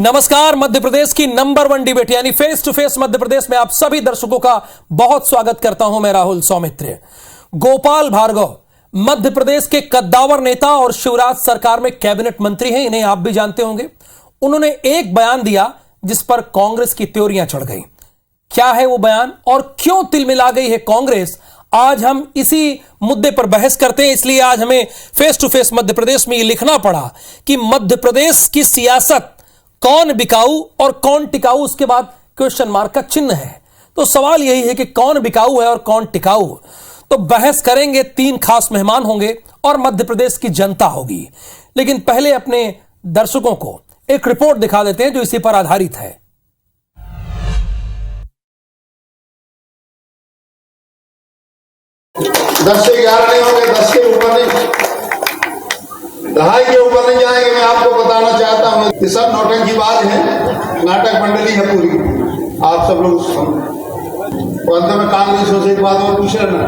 नमस्कार। मध्य प्रदेश की number 1 debate यानी face to face Madhya Pradesh में आप सभी दर्शकों का बहुत स्वागत करता हूं। मैं राहुल सौमित्र। गोपाल भार्गव मध्य प्रदेश के कद्दावर नेता और शिवराज सरकार में कैबिनेट मंत्री हैं। इन्हें आप भी जानते होंगे। उन्होंने एक बयान दिया जिस पर कांग्रेस की त्योरियां चढ़ गई। क्या है वो बयान और क्यों तिलमिला गई है कांग्रेस, आज हम इसी मुद्दे पर बहस करते हैं। इसलिए आज हमें face to face Madhya Pradesh में ये लिखना पड़ा कि मध्य प्रदेश की सियासत कौन बिकाऊ और कौन टिकाऊ, उसके बाद क्वेश्चन मार्क का चिन्ह है। तो सवाल यही है कि कौन बिकाऊ है और कौन टिकाऊ। तो बहस करेंगे, 3 खास मेहमान होंगे और मध्य प्रदेश की जनता होगी। लेकिन पहले अपने दर्शकों को एक रिपोर्ट दिखा देते हैं जो इसी पर आधारित है। 10 से 11 नहीं होंगे, 10 के ऊपर नहीं, 2.5 के ऊपर नहीं जाएंगे। मैं आपको बताना चाहता हूँ कि सब नौटंकीबाज हैं, नाटक मंडली है पूरी। आप सब लोग अंत में कांग्रेस से एक बात और पूछ लेना,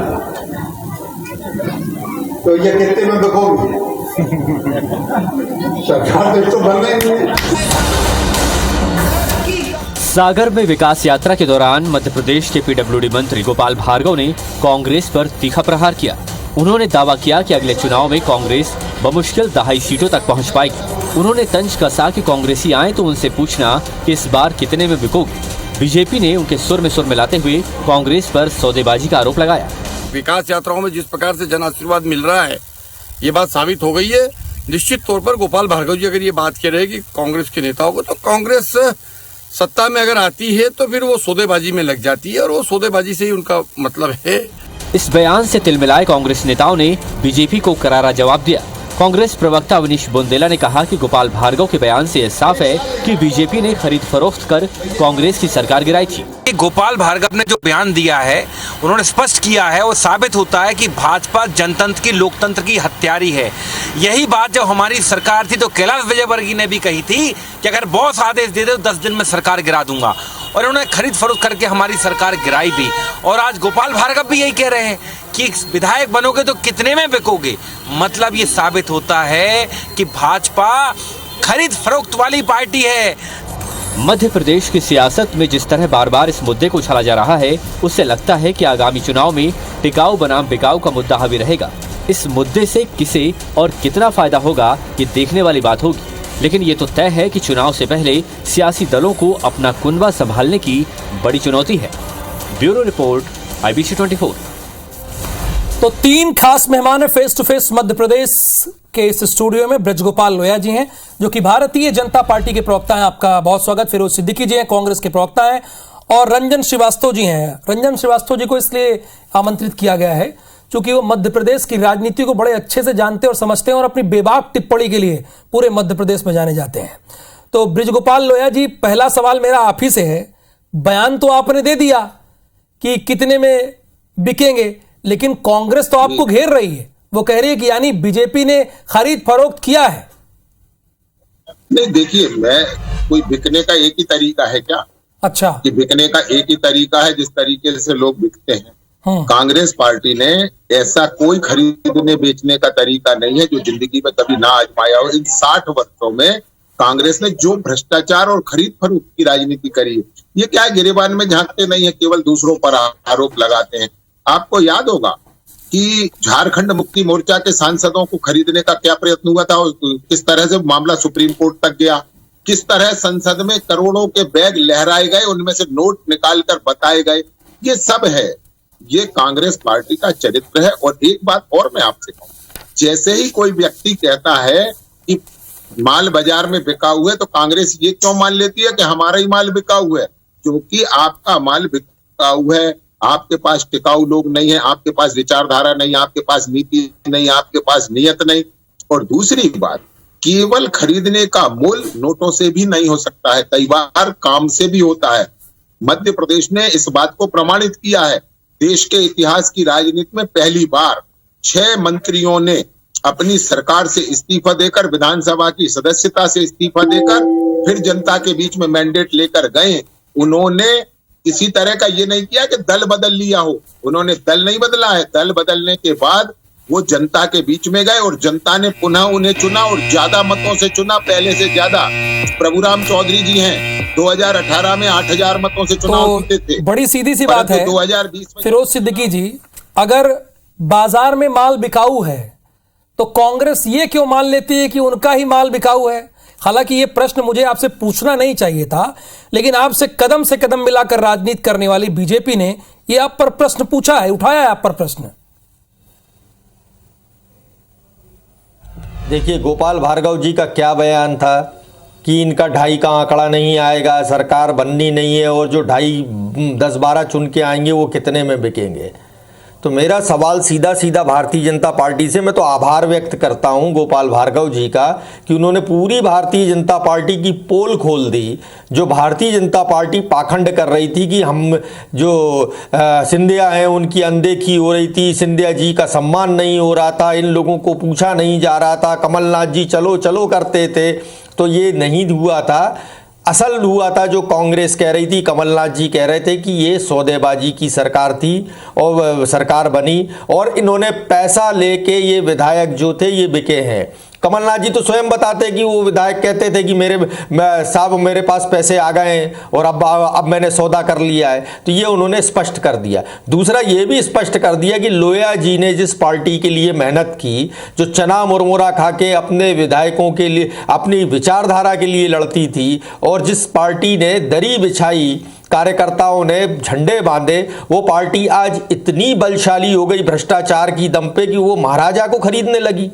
तो ये कितने में बिकोगे? सरकार तो बनना ही नहीं। सागर में विकास यात्रा के दौरान मध्य प्रदेश के पीडब्ल्यूडी मंत्री गोपाल भार्गव ने कांग्रेस पर तीखा प्रहार किया। उन्होंने दावा किया कि अगले चुनाव में कांग्रेस बमुश्किल 2.5 सीटों तक पहुंच पाएगी। उन्होंने तंज कसा कि कांग्रेसी आए तो उनसे पूछना कि इस बार कितने में बिकोगे। बीजेपी ने उनके सुर में सुर मिलाते हुए कांग्रेस पर सौदेबाजी का आरोप लगाया। विकास यात्राओं में जिस प्रकार से जन आशीर्वाद मिल रहा है, ये बात साबित हो गई है। निश्चित तौर पर गोपाल भार्गव जी अगर ये बात कह रहे हैं कि कांग्रेस के नेताओं को, तो कांग्रेस सत्ता में अगर आती है तो फिर वो सौदेबाजी में लग जाती है और वो सौदेबाजी से ही उनका मतलब है। इस बयान से तिलमिलाए कांग्रेस नेताओं ने बीजेपी को करारा जवाब दिया। कांग्रेस प्रवक्ता अवनीश बुंदेला ने कहा कि गोपाल भार्गव के बयान से साफ है कि बीजेपी ने खरीद फरोख्त कर कांग्रेस की सरकार गिराई थी। गोपाल भार्गव ने जो बयान दिया है, उन्होंने स्पष्ट किया है, वो साबित होता है कि भाजपा जनतंत्र की, लोकतंत्र की हत्यारी है। यही बात जब हमारी सरकार थी तो कैलाश विजयवर्गीय ने भी कही थी कि अगर बॉस आदेश दे दे तो 10 दिन में सरकार गिरा दूंगा, और उन्होंने खरीद फरोख्त करके हमारी सरकार गिराई भी। और आज गोपाल भार्गव भी यही कह रहे हैं कि विधायक बनोगे तो कितने में बिकोगे। मतलब ये साबित होता है कि भाजपा खरीद फरोख्त वाली पार्टी है। मध्य प्रदेश की सियासत में जिस तरह बार बार इस मुद्दे को उछाला जा रहा है, उससे लगता है कि आगामी चुनाव में टिकाऊ बनाम बिकाऊ का मुद्दा हावी रहेगा। इस मुद्दे से किसे और कितना फायदा होगा, ये देखने वाली बात होगी। लेकिन ये तो तय है कि चुनाव से पहले सियासी दलों को अपना कुनबा संभालने की बड़ी चुनौती है। Bureau report, IBC 24। तो 3 खास मेहमान है face to face Madhya Pradesh के इस स्टूडियो में। ब्रजगोपाल लोया जी हैं जो कि भारतीय जनता पार्टी के प्रवक्ता हैं, आपका बहुत स्वागत। फिरोज सिद्दीकी जी हैं, कांग्रेस के प्रवक्ता हैं। और रंजन श्रीवास्तव जी हैं। रंजन श्रीवास्तव जी को इसलिए आमंत्रित किया गया है क्योंकि वो मध्य प्रदेश की राजनीति को बड़े अच्छे से जानते और समझते हैं और अपनी बेबाक टिप्पणी के लिए पूरे मध्य प्रदेश में जाने जाते हैं। तो ब्रजगोपाल लोया जी, पहला सवाल मेरा आप ही से है। बयान तो आपने दे दिया कि कितने में बिकेंगे, लेकिन कांग्रेस तो आपको घेर रही है। वो कह रही है कि यानी बीजेपी ने खरीद फरोख्त किया है। नहीं, देखिए, मैं कोई बिकने का एक ही तरीका है क्या? अच्छा, कि बिकने का एक ही तरीका है जिस तरीके से लोग बिकते हैं। कांग्रेस पार्टी ने ऐसा कोई खरीदने बेचने का तरीका नहीं है जो जिंदगी में कभी ना आजमाया हो। इन 60 वर्षों में कांग्रेस ने जो भ्रष्टाचार और खरीद फरोख्त की राजनीति करी है, ये क्या गिरेबान में झांकते नहीं है, केवल दूसरों पर आरोप लगाते हैं। आपको याद होगा कि झारखंड मुक्ति मोर्चा के सांसदों को खरीदने का क्या प्रयत्न हुआ था, किस तरह से मामला सुप्रीम कोर्ट तक गया, किस तरह संसद में करोड़ों के बैग लहराए गए, उनमें से नोट निकालकर बताए गए। ये सब है, ये कांग्रेस पार्टी का चरित्र है। और एक बात और मैं आपसे कहूं, जैसे ही कोई व्यक्ति कहता है कि माल बाजार में बिका हुआ है, तो कांग्रेस ये क्यों मान लेती है कि हमारा ही माल बिका हुआ है? क्योंकि आपका माल बिका हुआ है, आपके पास टिकाऊ लोग नहीं है, आपके पास विचारधारा नहीं, आपके पास नीति नहीं, आपके पास नियत नहीं। और दूसरी बात, केवल खरीदने का मूल नोटों से भी नहीं हो सकता है, कई बार काम से भी होता है। मध्य प्रदेश ने इस बात को प्रमाणित किया है। देश के इतिहास की राजनीति में पहली बार 6 मंत्रियों ने अपनी सरकार से इस्तीफा देकर, विधानसभा की सदस्यता से इस्तीफा देकर, फिर जनता के बीच में मैंडेट लेकर गए। उन्होंने किसी तरह का ये नहीं किया कि दल बदल लिया हो, उन्होंने दल नहीं बदला है। दल बदलने के बाद वो जनता के बीच में गए और जनता ने पुनः उन्हें चुना और ज्यादा मतों से चुना, पहले से ज्यादा। प्रभुराम चौधरी जी हैं 2018 में 8,000 मतों से चुनाव जीते थे। बड़ी सीधी सी बात है 2020 में फिरोज सिद्दीकी जी, अगर बाजार में माल बिकाऊ है तो कांग्रेस ये क्यों मान लेती है कि उनका ही माल बिकाऊ है? हालांकि ये प्रश्न मुझे आपसे पूछना नहीं चाहिए था, लेकिन आपसे कदम से कदम मिलाकर राजनीति करने वाली बीजेपी ने ये आप पर प्रश्न पूछा है, उठाया है आप पर प्रश्न। देखिए, गोपाल भार्गव जी का क्या बयान था कि इनका 2.5 का आंकड़ा नहीं आएगा, सरकार बननी नहीं है, और जो 2.5 10-12 चुन के आएंगे वो कितने में बिकेंगे। तो मेरा सवाल सीधा सीधा भारतीय जनता पार्टी से, मैं तो आभार व्यक्त करता हूं गोपाल भार्गव जी का कि उन्होंने पूरी भारतीय जनता पार्टी की पोल खोल दी। जो भारतीय जनता पार्टी पाखंड कर रही थी कि हम जो सिंधिया हैं उनकी अनदेखी हो रही थी, सिंधिया जी का सम्मान नहीं हो रहा था, इन लोगों को पूछा नहीं जा रहा था, कमलनाथ जी चलो चलो करते थे, तो ये नहीं हुआ था। असल हुआ था जो कांग्रेस कह रही थी, कमलनाथ जी कह रहे थे कि ये सौदेबाजी की सरकार थी और सरकार बनी और इन्होंने पैसा लेके ये विधायक जो थे ये बिके हैं। कमलनाथ जी तो स्वयं बताते कि वो विधायक कहते थे कि मेरे पास पैसे आ गए हैं और अब मैंने सौदा कर लिया है। तो ये उन्होंने स्पष्ट कर दिया। दूसरा ये भी स्पष्ट कर दिया कि लोया जी ने जिस पार्टी के लिए मेहनत की, जो चना मुरमुरा खा के अपने विधायकों के लिए, अपनी विचारधारा के लिए लड़ती थी, और जिस पार्टी ने दरी बिछाई, कार्यकर्ताओं ने झंडे बांधे, वो पार्टी आज इतनी बलशाली हो गई भ्रष्टाचार की दम पे कि वो महाराजा को खरीदने लगी।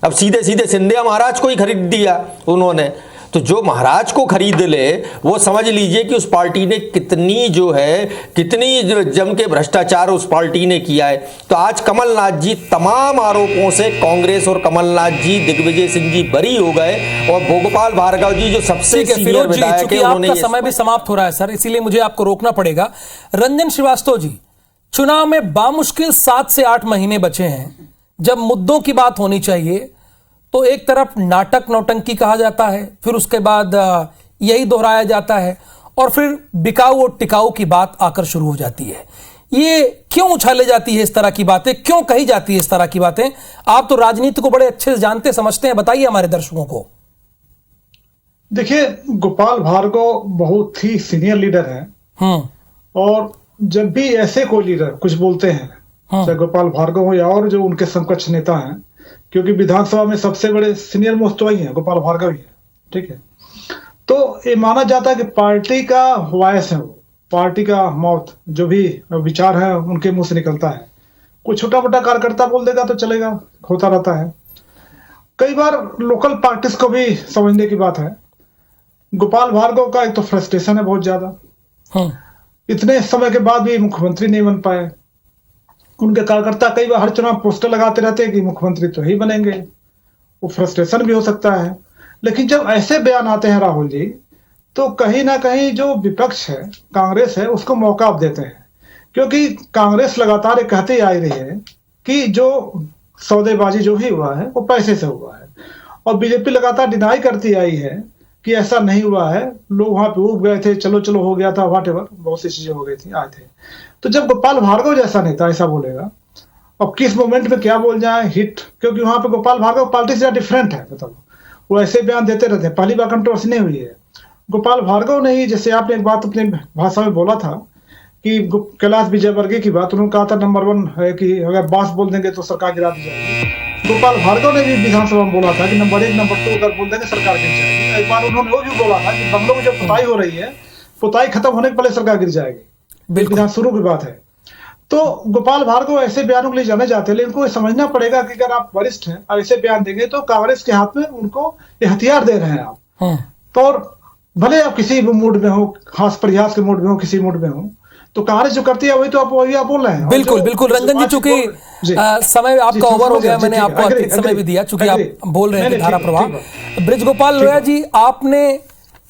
अब सीधे सीधे सिंधिया महाराज को ही खरीद दिया उन्होंने। तो जो महाराज को खरीद ले वो समझ लीजिए कि उस पार्टी ने कितनी जम के भ्रष्टाचार उस पार्टी ने किया है। तो आज कमलनाथ जी तमाम आरोपों से, कांग्रेस और कमलनाथ जी, दिग्विजय सिंह जी बरी हो गए, और गोपाल भार्गव जी जो सबसे सीनियर विधायक है, आपका समय भी समाप्त हो रहा है सर, इसीलिए मुझे आपको रोकना पड़ेगा। रंजन श्रीवास्तव जी, चुनाव में बामुश्किल 7 से 8 महीने बचे हैं। जब मुद्दों की बात होनी चाहिए तो एक तरफ नाटक नौटंकी कहा जाता है, फिर उसके बाद यही दोहराया जाता है, और फिर बिकाऊ और टिकाऊ की बात आकर शुरू हो जाती है। ये क्यों उछाले जाती है इस तरह की बातें, क्यों कही जाती है इस तरह की बातें? आप तो राजनीति को बड़े अच्छे से जानते समझते हैं, बताइए हमारे दर्शकों को। देखिए, गोपाल भार्गव बहुत ही सीनियर लीडर है, और जब भी ऐसे कोई लीडर कुछ बोलते हैं, चाहे गोपाल भार्गव हो या और जो उनके समकक्ष नेता हैं, क्योंकि विधानसभा में सबसे बड़े सीनियर मोस्ट तो वही है, गोपाल भार्गव ही है, ठीक है। तो ये माना जाता है कि पार्टी का वॉइस है, वो पार्टी का मौत, जो भी विचार है उनके मुंह से निकलता है। कोई छोटा मोटा कार्यकर्ता बोल देगा तो चलेगा, होता रहता है। कई बार लोकल पार्टीज को भी समझने की बात है। गोपाल भार्गव का एक तो फ्रस्ट्रेशन है बहुत ज्यादा, इतने समय के बाद भी मुख्यमंत्री नहीं बन पाए। उनके कार्यकर्ता कई बार हर चुनाव पोस्टर लगाते रहते हैं कि मुख्यमंत्री तो ही बनेंगे, वो फ्रस्ट्रेशन भी हो सकता है। लेकिन जब ऐसे बयान आते हैं राहुल जी, तो कहीं ना कहीं जो विपक्ष है, कांग्रेस है, उसको मौका आप देते हैं, क्योंकि कांग्रेस लगातार कहते ही आ रही है कि जो सौदेबाजी जो भी हुआ है वो पैसे से हुआ है, और बीजेपी लगातार डिनाई करती आई है कि ऐसा नहीं हुआ है, लोग वहां पे उब गए थे, चलो चलो हो गया था, व्हाटएवर, बहुत सी चीजें हो गई थी, आए थे। तो जब गोपाल भार्गव जैसा नेता ऐसा बोलेगा, अब किस मोमेंट में क्या बोल जाए हिट, क्योंकि वहां पे गोपाल भार्गव पार्टी से डिफरेंट है, मतलब वो ऐसे बयान देते रहते हैं। पहली बार कंट्रोवर्सी नहीं हुई है। गोपाल भार्गव ने ही, जैसे आपने एक बात अपनी भाषा में बोला था कि कैलाश विजयवर्गीय की बात, उन्होंने कहा था नंबर 1 है कि अगर बास बोल देंगे तो सरकार गिरा दी जाएगी। गोपाल भार्गव ने भी विधानसभा में बोला था कि नंबर 1 नंबर 2 अगर बोल देंगे सरकार गिर जाएगी। एक बार उन्होंने वो भी बोला था कि बंगलों में जब पुताई हो रही है, पुताई खत्म होने के पहले सरकार गिर जाएगी, विधान शुरू की बात है। तो गोपाल भार्गव ऐसे बयानों के लिए जाने जाते हैं, लेकिन इनको समझना पड़ेगा कि अगर आप वरिष्ठ हैं और ऐसे बयान देंगे तो कांग्रेस के हाथ में उनको ये हथियार दे रहे हैं आप। तो और भले आप किसी भी मूड में हो, खास प्रयास के मूड में हो, किसी मूड में हो, तो कांग्रेस जो करती है वही तो आप बोल रहे हैं। बिल्कुल बिल्कुल रंजन जी, चूंकि समय आपका ओवर हो गया, मैंने आपको अतिरिक्त समय भी दिया, चूंकि आप बोल रहे हैं धारा प्रवाह। बृजगोपाल लोया जी, आपने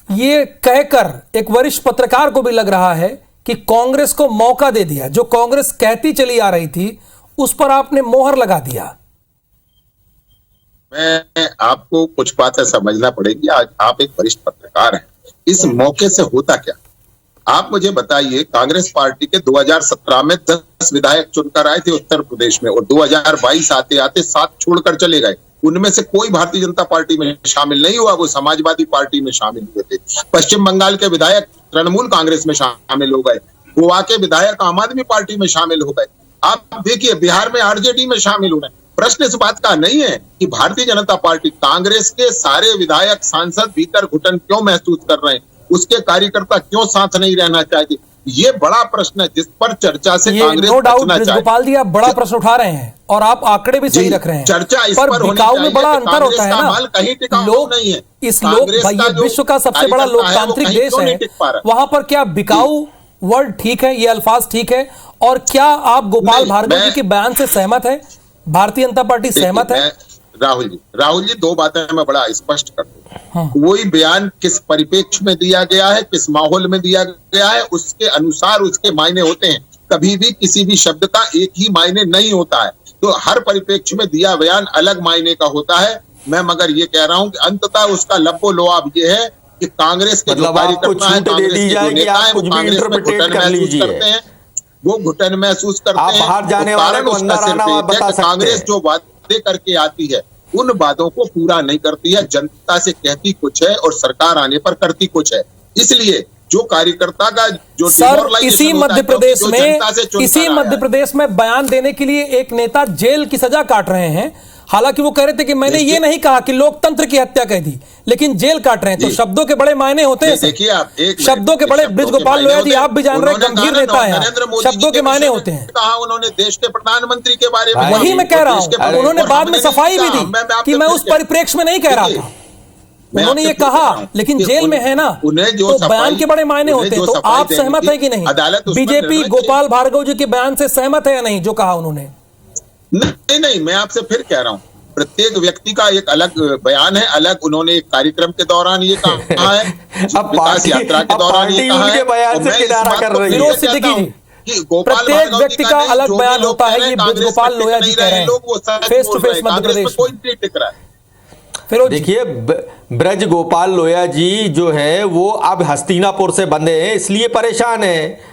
ये कहकर एक वरिष्ठ पत्रकार को भी लग रहा है कि कांग्रेस को मौका दे दिया, जो कांग्रेस कहती चली आ रही थी उस पर आपने मोहर लगा दिया। मैं आपको कुछ बातें समझना पड़ेगी। आज आप एक वरिष्ठ पत्रकार हैं, इस मौके से होता क्या? आप मुझे बताइए, कांग्रेस पार्टी के 2017 में 10 विधायक चुनकर आए थे उत्तर प्रदेश में, और 2022 आते आते 7 छोड़कर चले गए। उनमें से कोई भारतीय जनता पार्टी में शामिल नहीं हुआ, वो समाजवादी पार्टी में शामिल हुए थे। पश्चिम बंगाल के विधायक तृणमूल कांग्रेस में शामिल हो गए, गोवा के विधायक आम आदमी पार्टी में शामिल हो गए। आप देखिए बिहार में आरजेडी में शामिल हो गए। प्रश्न इस बात का नहीं है कि भारतीय जनता पार्टी, कांग्रेस के सारे विधायक सांसद भीतर घुटन क्यों महसूस कर रहे हैं, उसके कार्यकर्ता क्यों साथ नहीं रहना चाहते, ये बड़ा प्रश्न है जिस पर चर्चा से कांग्रेस नो डाउट बचना चाहिए। गोपाल जी, आप बड़ा प्रश्न उठा रहे हैं और आप आंकड़े भी सही रख रहे हैं। चर्चा इस पर पर होनी बिकाऊ में चाहिए बड़ा कि अंतर होता है कांग्रेस का माल कहीं टिका ना। हुआ लोग नहीं है। इस लोग कांग्रेस का ये जो विश्व का सबसे बड़ा कार्यकर्ता है, वो लोकतांत्रिक कहीं देश क्यों नहीं है, टिक पा रहा? वहां पर क्या बिकाऊ वर्ड ठीक है, ये अल्फाज ठीक है? और क्या आप गोपाल भार्गव जी के बयान से सहमत है? भारतीय जनता पार्टी सहमत है? राहुल जी 2 बातें मैं बड़ा स्पष्ट कर दूं। कोई बयान किस परिप्रेक्ष्य में दिया गया है, किस माहौल में दिया गया है, उसके अनुसार उसके मायने होते हैं। कभी भी किसी भी शब्द का एक ही मायने नहीं होता है, तो हर परिप्रेक्ष्य में दिया बयान अलग मायने का होता है। मैं मगर ये कह रहा हूं कि अंततः उसका लब्बो लोआब ये है कि कांग्रेस के जो कार्यकर्ता है, कांग्रेस के जो नेता है, वो कांग्रेस में घुटन महसूस करते हैं, वो घुटन महसूस करते हैं। बाहर जाने वाले को अंदर आना बता सकते हैं। कांग्रेस जो वादे करके आती है उन वादों को पूरा नहीं करती है, जनता से कहती कुछ है और सरकार आने पर करती कुछ है। इसलिए जो कार्यकर्ता का जो सर, इसी मध्य प्रदेश में बयान देने के लिए एक नेता जेल की सजा काट रहे हैं। हालांकि वो कह रहे थे कि मैंने ये नहीं कहा कि लोकतंत्र की हत्या कह दी, लेकिन जेल काट रहे हैं। तो शब्दों के बड़े मायने होते हैं। देखिए आप शब्दों के बड़े, ब्रिज गोपाल लोया जी आप भी जान रहे हैं, गंभीर नेता हैं, शब्दों के मायने होते हैं। कहा उन्होंने देश के प्रधानमंत्री के बारे में, वही मैं कह रहा हूं। उन्होंने बाद में सफाई भी दी कि मैं उस परिप्रेक्ष्य में नहीं कह रहा था। उन्होंने ये कहा, लेकिन जेल में है ना, तो बयान के बड़े मायने होते हैं। तो आप सहमत है कि नहीं? बीजेपी गोपाल भार्गव जी के बयान से सहमत है या नहीं, जो कहा उन्होंने? नहीं, मैं आपसे फिर कह रहा हूं, प्रत्येक व्यक्ति का एक अलग बयान है, अलग उन्होंने एक कार्यक्रम के दौरान ये कहा है, विकास यात्रा के दौरान ये कहा है। फिरोज सिद्दीकी जी, प्रत्येक व्यक्ति का अलग बयान होता है, ये ब्रिज गोपाल लोया जी कह रहे हैं face to face Madhya Pradesh कोई नहीं टिक रहा है। देखिए, ब्रज गोपाल लोया जी जो है वो अब हस्तिनापुर से बंधे हैं, इसलिए परेशान है।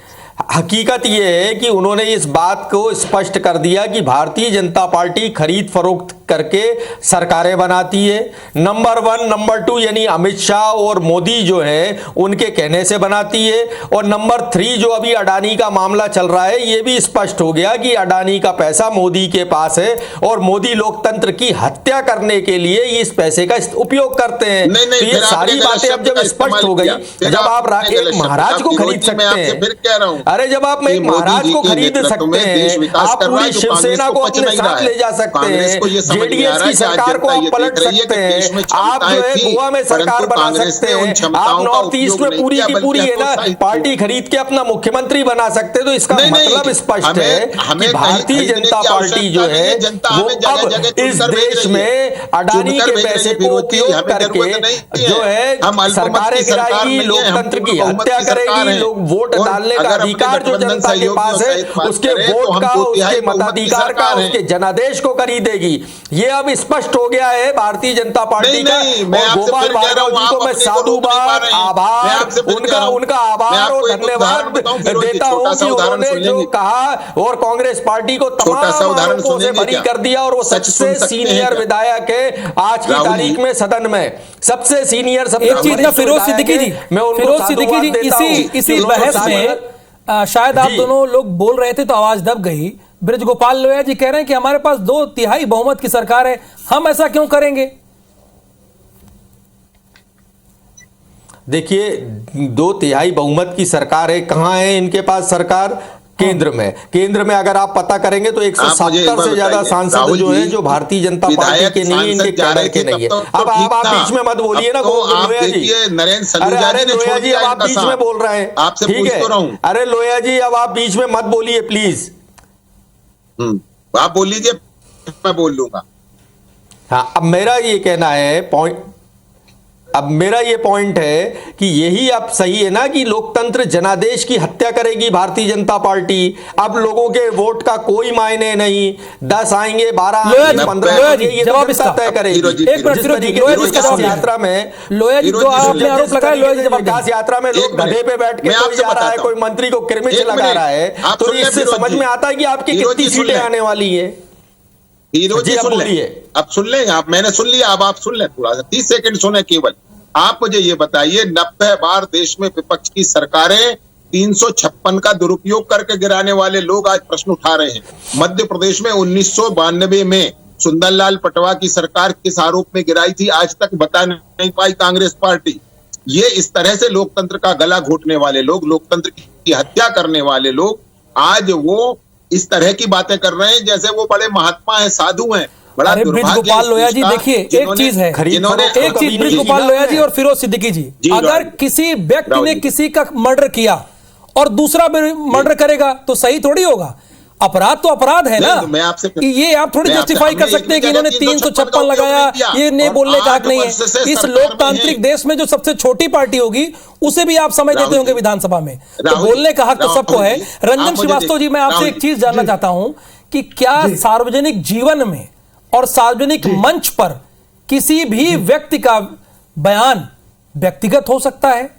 हकीकत यह है कि उन्होंने इस बात को स्पष्ट कर दिया कि भारतीय जनता पार्टी खरीद फरोख्त करके सरकारें बनाती है। नंबर 1, नंबर 2 यानी अमित शाह और मोदी जो है उनके कहने से बनाती है। और नंबर 3 जो अभी अडानी का मामला चल रहा है, ये भी स्पष्ट हो गया कि अडानी का पैसा मोदी के पास है और मोदी लोकतंत्र की हत्या करने के लिए इस पैसे का उपयोग करते हैं। तो ये सारी बातें अब जब स्पष्ट हो गई, जब आप एक महाराज को खरीद सकते हैं, अरे जब आप एक महाराज को खरीद सकते हैं, आप पूरी शिवसेना को अपने साथ ले जा सकते हैं, जेडीएस की सरकार को आप पलट सकते हैं, आप जो है गोवा में सरकार बना सकते हैं, आप नॉर्थ ईस्ट में पूरी की पूरी है ना पार्टी खरीद के अपना मुख्यमंत्री बना सकते हैं। तो इसका मतलब स्पष्ट है कि भारतीय जनता पार्टी जो है वो अब इस देश में अडानी के पैसे को उपयोग करके जो है सरकारें गिराएगी, लोकतंत्र की हत्या करेगी, लोग वोट डालने का अधिकार जो जनता के पास है उसके वोट का, उसके मताधिकार का, उसके जनादेश को खरीदेगी। ये अब स्पष्ट हो गया है भारतीय जनता पार्टी का। और गोपाल भार्गव जी को मैं साधुवाद, आभार, उनका आभार और धन्यवाद देता हूं कि उन्होंने जो कहा और कांग्रेस पार्टी को तमाम आरोपों से बरी कर दिया। और वो सबसे सीनियर विधायक है आज की तारीख में सदन में, सबसे सीनियर। एक चीज ना फिरोज सिद्दीकी जी, इसी बहस में शायद आप दोनों लोग बोल रहे थे तो आवाज दब गई। ब्रिज गोपाल लोया जी कह रहे हैं कि हमारे पास 2/3 बहुमत की सरकार है, हम ऐसा क्यों करेंगे? देखिए, 2/3 बहुमत की सरकार है, कहां है इनके पास सरकार? केंद्र में अगर आप पता करेंगे तो 170 से ज्यादा सांसद जो है जो भारतीय जनता पार्टी के नहीं, इनके कैडर के नहीं है। अब आप बीच में मत बोलिए ना लोया जी। अरे लोया जी, अब आप बीच में बोल रहे हैं, आपसे ठीक है? अरे लोया जी, अब आप बीच में मत बोलिए प्लीज। आप बोल लीजिए, मैं बोल लूंगा। हाँ, अब मेरा ये कहना है, पॉइंट अब मेरा ये पॉइंट है कि यही अब सही है ना कि लोकतंत्र जनादेश की हत्या करेगी भारतीय जनता पार्टी। अब लोगों के वोट का कोई मायने नहीं, 10 आएंगे 12 आएंगे 15 आएंगे, ये जवाब इसका तय करेगी। यात्रा में लोया जी जो आपने आरोप लगाया, लोया जी जवाब विकास यात्रा में लोग गधे पे बैठ के कोई जा रहा है, कोई मंत्री को किरमिच लगा रहा है, तो इससे समझ में आता है कि आपकी कितनी सीटें आने वाली है। हीरो जी सुन ले, अब सुन लें आप, मैंने सुन लिया, अब आप सुन लें, थोड़ा सा 30 सेकंड सुने केवल। आप मुझे ये बताइए, 90 बार देश में विपक्ष की सरकारें 356 का दुरुपयोग करके गिराने वाले लोग आज प्रश्न उठा रहे हैं। मध्य प्रदेश में 1992 में सुंदरलाल पटवा की सरकार किस आरोप में गिराई थी, आज तक बता नहीं पाई कांग्रेस पार्टी। ये इस तरह से लोकतंत्र का गला घोटने वाले लोग, लोकतंत्र की हत्या करने वाले लोग, आज वो इस तरह की बातें कर रहे हैं जैसे वो बड़े महात्मा हैं, साधु हैं। बड़ा बृजगोपाल लोया जी, देखिए एक चीज है, एक चीज बृजगोपाल लोया जी और फिरोज सिद्दीकी जी, अगर किसी व्यक्ति ने किसी का मर्डर किया और दूसरा मर्डर करेगा तो सही थोड़ी होगा। अपराध तो अपराध है ना। मैं आपसे ये आप थोड़ी जस्टिफाई कर सकते हैं कि इन्होंने 356 लगाया, ये नहीं बोलने का हक नहीं है। इस लोकतांत्रिक देश में जो सबसे छोटी पार्टी होगी उसे भी आप समझ देते होंगे विधानसभा में, तो बोलने का हक तो सबको है। रंजन श्रीवास्तव जी, मैं आपसे एक चीज जानना चाहता हूं कि क्या सार्वजनिक जीवन में और सार्वजनिक मंच पर किसी भी व्यक्ति का बयान व्यक्तिगत हो सकता है?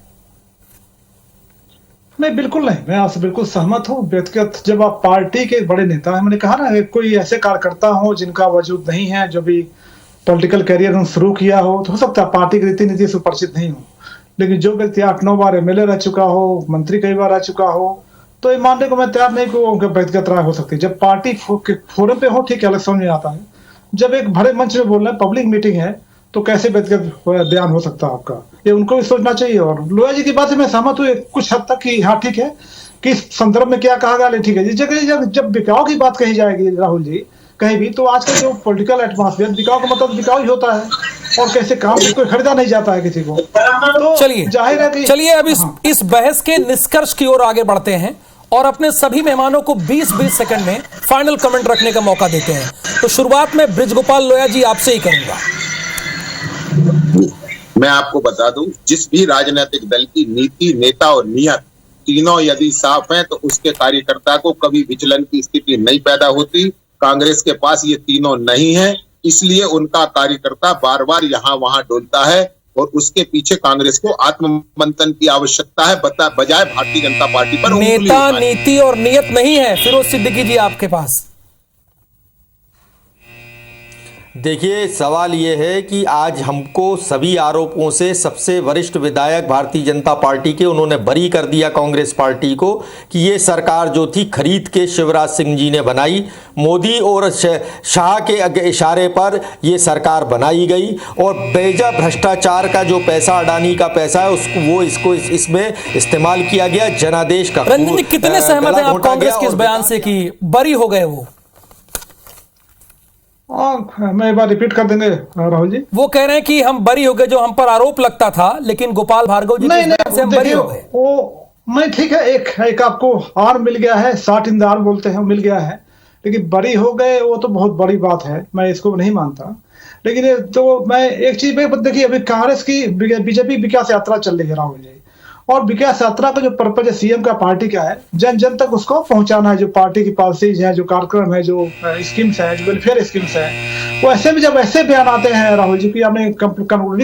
नहीं, बिल्कुल नहीं, मैं आपसे बिल्कुल सहमत हूँ। व्यक्तिगत, जब आप पार्टी के बड़े नेता हैं, मैंने कहा ना, कोई ऐसे कार्यकर्ता हो जिनका वजूद नहीं है, जो भी पॉलिटिकल कैरियर उन्होंने शुरू किया हो, तो हो सकता है पार्टी की रीति नीति से परिचित नहीं हो, लेकिन जो व्यक्ति 8-9 बार एमएलए रह चुका हो, मंत्री कई बार रह चुका हो, तो ये मानने को मैं तैयार नहीं कि उनके व्यक्तिगत राय हो सकती है। जब पार्टी फोरम पे हो, ठीक है, अलग समझ में आता है। जब एक बड़े मंच में बोल रहे हैं, पब्लिक मीटिंग है, तो कैसे व्यक्तिगत बयान हो सकता है आपका, ये उनको भी सोचना चाहिए। और लोया जी की बात से मैं सहमत हूँ कुछ हद तक कि हाँ ठीक है कि इस संदर्भ में क्या कहा गया, ठीक है। जिस जगह जब बिकाऊ की बात कही जाएगी राहुल जी कहीं भी, तो आजकल जो पॉलिटिकल एटमॉस्फेयर, बिकाऊ का मतलब बिकाऊ ही होता है, और कैसे काम कोई खरीदा नहीं जाता है किसी को। तो चलिए जाहिर है कि चलिए अब इस बहस के निष्कर्ष की ओर आगे बढ़ते हैं और अपने सभी मेहमानों को 20-20 सेकंड में फाइनल कमेंट रखने का मौका देते हैं। तो शुरुआत में बृजगोपाल लोया जी आपसे ही करूंगा। मैं आपको बता दूं, जिस भी राजनीतिक दल की नीति, नेता और नियत तीनों यदि साफ हैं, तो उसके कार्यकर्ता को कभी विचलन की स्थिति नहीं पैदा होती। कांग्रेस के पास ये तीनों नहीं है, इसलिए उनका कार्यकर्ता बार बार यहाँ वहां डोलता है, और उसके पीछे कांग्रेस को आत्ममंथन की आवश्यकता है, बजाय भारतीय जनता पार्टी पर नेता, नीति और नियत नहीं है। फिरोज सिद्दीकी जी आपके पास। देखिए, सवाल ये है कि आज हमको सभी आरोपों से सबसे वरिष्ठ विधायक भारतीय जनता पार्टी के, उन्होंने बरी कर दिया कांग्रेस पार्टी को कि ये सरकार जो थी खरीद के शिवराज सिंह जी ने बनाई, मोदी और शाह के इशारे पर ये सरकार बनाई गई, और बेजा भ्रष्टाचार का जो पैसा, अडानी का पैसा है, उसको इसको इसमें इस्तेमाल किया गया, जनादेश का। रंजन जी, कितने सहमत हैं आप कांग्रेस के इस बयान से कि बरी हो गए वो? मैं एक बार रिपीट कर देंगे राहुल जी। वो कह रहे हैं कि हम बरी हो गए, जो हम पर आरोप लगता था, लेकिन गोपाल भार्गव जी से हम बरी हो गए। वो मैं ठीक है, एक आपको आर मिल गया है, 60 इंदार बोलते हैं, मिल गया है, लेकिन बरी हो गए वो तो बहुत बड़ी बात है, मैं इसको नहीं मानता। लेकिन तो मैं एक चीज में देखिए, अभी कांग्रेस की बीजेपी विकास यात्रा चल रही है राहुल जी, और विकास यात्रा का जो पर्पज है सीएम का, पार्टी का है, जन जन तक उसको पहुंचाना है। जो पार्टी की पॉलिसीज है, जो कार्यक्रम है, जो स्कीम्स है, जो वेलफेयर स्कीम्स है, वो ऐसे में जब ऐसे बयान आते हैं राहुल जी की, आपने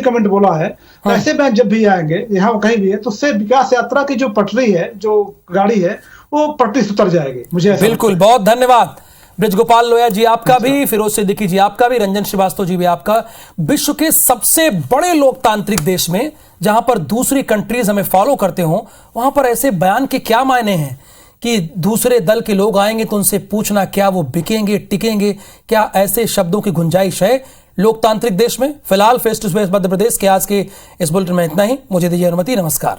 कमेंट बोला है, तो ऐसे बयान जब भी आएंगे यहाँ कहीं भी है, तो उससे विकास यात्रा की जो पटरी है, जो गाड़ी है, वो पटरी से उतर जाएगी, मुझे बिल्कुल। बहुत धन्यवाद बृजगोपाल लोया जी आपका भी, फिरोज सिद्दीकी जी आपका भी, रंजन श्रीवास्तव जी भी आपका। विश्व के सबसे बड़े लोकतांत्रिक देश में, जहां पर दूसरी कंट्रीज हमें फॉलो करते हो, वहां पर ऐसे बयान के क्या मायने हैं कि दूसरे दल के लोग आएंगे तो उनसे पूछना क्या वो बिकेंगे, टिकेंगे? क्या ऐसे शब्दों की गुंजाइश है लोकतांत्रिक देश में? फिलहाल face to face Madhya Pradesh के आज के इस बुलेटिन में इतना ही। मुझे दीजिए अनुमति। नमस्कार।